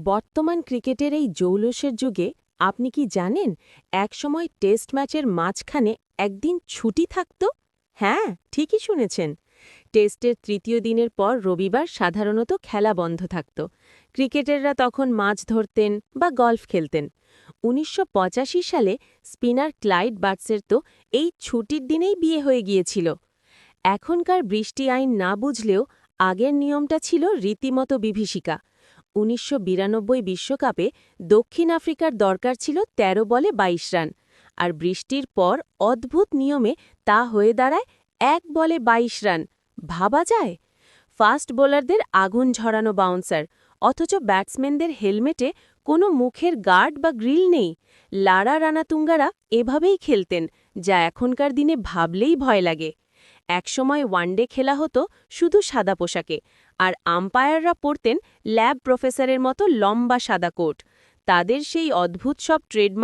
বর্তমান ক্রিকেটের এই জৌলুসের যুগে আপনি কি জানেন একসময় টেস্ট ম্যাচের মাঝখানে একদিন ছুটি থাকত? হ্যাঁ, ঠিকই শুনেছেন। টেস্টের তৃতীয় দিনের পর রবিবার সাধারণত খেলা বন্ধ থাকত। ক্রিকেটাররা তখন মাছ ধরতেন বা গল্ফ খেলতেন। ১৯৮৫ সালে স্পিনার ক্লাইড বার্ডসের তো এই ছুটির দিনেই বিয়ে হয়ে গিয়েছিল। এখনকার বৃষ্টি আইন না বুঝলেও আগের নিয়মটা ছিল রীতিমতো বিভীষিকা। ১৯৯২ বিশ্বকাপে দক্ষিণ আফ্রিকার দরকার ছিল ১৩ বলে ২২ রান, আর বৃষ্টির পর অদ্ভুত নিয়মে তা হয়ে দাঁড়ায় ১ বলে ২২ রান। ভাবা যায়? ফাস্ট বোলারদের আগুন ঝরানো বাউন্সার, অথচ ব্যাটসম্যানদের হেলমেটে কোনো মুখের গার্ড বা গ্রিল নেই। লারা রানাতুঙ্গারা এভাবেই খেলতেন, যা এখনকার দিনে ভাবলেই ভয় লাগে। একসময় ওয়ানডে খেলা হতো শুধু সাদা পোশাকে, আর আম্পায়াররা পরতেন ল্যাব প্রফেসরের মতো লম্বা সাদা কোট। তাদের সেই অদ্ভুত সব ট্রেডমার্ক